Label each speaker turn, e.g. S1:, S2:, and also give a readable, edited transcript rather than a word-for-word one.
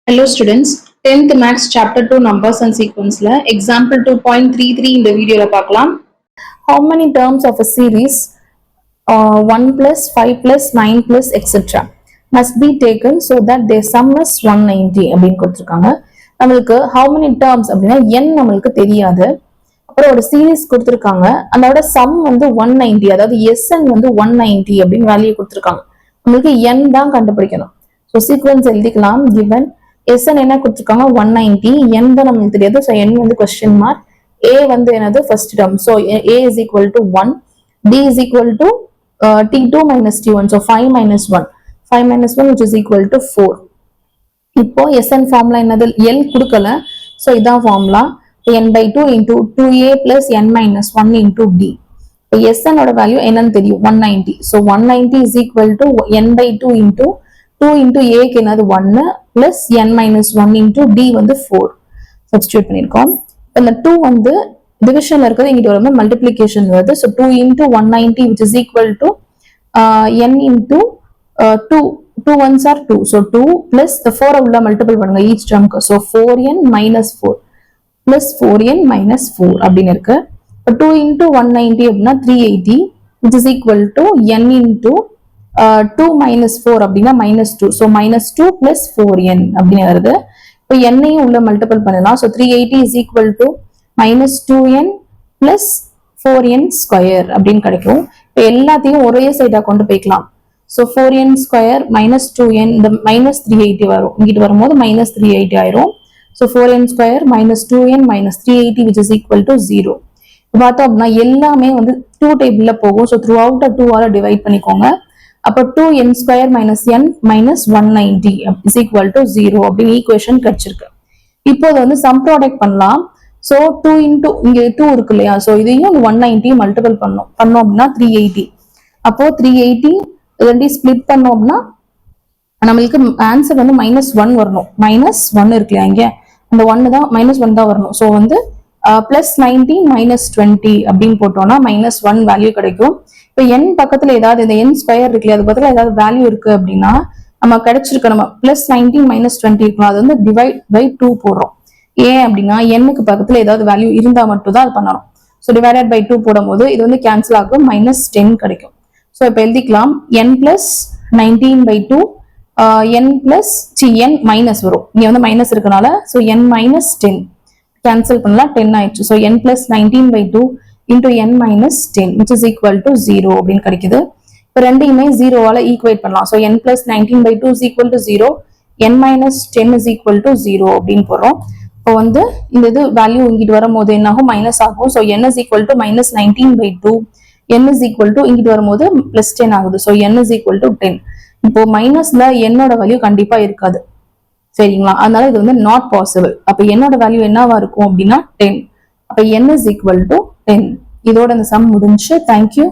S1: Hello students, 10th Maths Chapter 2 Numbers and Sequence la Example 2.33 இந்த வீடியோல பார்க்கலாம். How many terms of a series 1 plus 5 plus 9 plus etc. must be taken so that their sum is 190 அப்படின்னு கொடுத்திருக்காங்க. நம்மளுக்கு how many terms அப்படின்னா n நம்மளுக்கு தெரியாது. அப்புறம் ஒரு சீரிஸ் கொடுத்திருக்காங்க. அதோட sum வந்து 190, அதாவது sn வந்து 190 அப்படின்னு வேல்யூ கொடுத்திருக்காங்க. நம்மளுக்கு n தான் கண்டுபிடிக்கணும். So sequence எழுதிக்கலாம். given Sn என்ன கொடுத்திருக்காங்க 190, n தான் நமக்கு தெரியாது. So n வந்து question mark, a வந்து என்னது first term. So a is equal to 1, d is equal to t2 minus t1. So 5 minus 1, 5 minus 1 which is equal to 4. இப்போ Sn formula என்னது l கொடுக்கல. So இதான் formula n by 2 into 2a plus n minus 1 into d. இப்போ Sn ஓட value என்னன்னு தெரியும் 190. So 190 is equal to n by 2 into 2 into a க்கு என்னது 1 plus n minus 1 into d வந்து 4 substitute பண்ணிருக்கோம். இந்த 2 வந்து டிவிஷன்ல இருக்குது, இங்கிட்டு வரும்போது மல்டிப்ளிகேஷன் வருது. So 2 into 190 which is equal to n into 2 ones are 2. So 2 plus the 4 உள்ள மல்டிபிள் பண்ணுங்க each termக்கு. So 4n minus 4 plus 4n minus 4 அப்படின்னு இருக்கு. 2 into 190 அப்படின்னா 380 which is equal to n into 2 minus 4 அப்படின்னா minus 2. So minus 2 plus 4n அப்படின்னு வருது. இப்போ n-ஐயும் உள்ள மல்டிபிள் பண்ணலாம். So 380 is equal to minus 2n plus 4n square அப்படின்னு கிடைக்கும். இப்போ எல்லாத்தையும் ஒரே சைடா கொண்டு போய்க்கலாம். So 4n square minus 2n, இந்த minus 380 வரும். இங்கிட்டு வரும்போது minus 380 ஆயிரும். So 4n square minus 2n minus 380 which is equal to 0. பார்த்தோம் அப்படின்னா எல்லாமே வந்து 2 டேபிள்ல போகும். So throughout 2 ஆல டிவைட் பண்ணிக்கோங்க. அப்போ 2n square minus n minus 190 is equal to 0 அப்படின்னு ஈக்குவேஷன் கிடைச்சிருக்கு. இப்போ வந்து சம் ப்ராடக்ட் பண்ணலாம். ஸோ 2 into இங்க 2 இருக்கு இல்லையா, ஸோ இதையும் 190 மல்டிபிள் பண்ணோம் அப்படின்னா 380. அப்போ 380 ரெண்டையும் ஸ்பிளிட் பண்ணோம் அப்படின்னா நம்மளுக்கு ஆன்சர் வந்து -1 வரணும். -1 இருக்கு இல்லையா, இங்க அந்த 1 தான் -1 தான் வரணும். ஸோ வந்து பிளஸ் 19 minus 20 அப்படின்னு போட்டோம்னா -1 வேல்யூ கிடைக்கும். இப்போ n பக்கத்துல ஏதாவது இந்த n ஸ்கொயர் இருக்கு, அது பக்கத்துல ஏதாவது வேல்யூ இருக்கு அப்படின்னா நம்ம கிடைச்சிருக்க நம்ம பிளஸ் 19 minus 20 இருக்கணும். அது வந்து டிவைட் பை 2 போடுறோம். ஏன் அப்படின்னா n-க்கு பக்கத்துல ஏதாவது வேல்யூ இருந்தா மட்டும் தான் அது பண்ணணும். ஸோ டிவைடட் பை 2 போடும்போது இது வந்து கேன்சல் ஆகும், -10 கிடைக்கும். ஸோ இப்போ எழுதிக்கலாம் n plus 19 by 2 n plus n minus வரும், இங்க வந்து மைனஸ் இருக்கனால. ஸோ n minus 10 கேன்சல் பண்ணலாம், 10 ஆயிடுச்சு. So n plus 19 by 2 into n minus 10 which is equal to 0 அப்படின்னு கிடைக்குது. இப்போ ரெண்டையுமே 0 ஆல ஈக்குவேட் பண்ணலாம். So n plus 19 by 2 is equal to 0, n minus 10 is equal to 0 அப்படின்னு போடுறோம். இப்போ வந்து இந்த இது வேல்யூ இங்கிட்டு வரும்போது என்ன ஆகும், மைனஸ் ஆகும். So n is equal to minus 19 by 2, n is equal to இங்கிட்டு வரும்போது plus 10 ஆகுது. So n is equal to 10. இப்போ மைனஸ்ல என்னோட வேல்யூ கண்டிப்பா இருக்காது, சரிங்களா? அதனால இது வந்து நாட் பாசிபிள். அப்ப என்னோட வேல்யூ என்னவா இருக்கும் அப்படின்னா 10. அப்ப n is equal to 10. இதோட இந்த சம் முடிஞ்சு. தேங்க்யூ.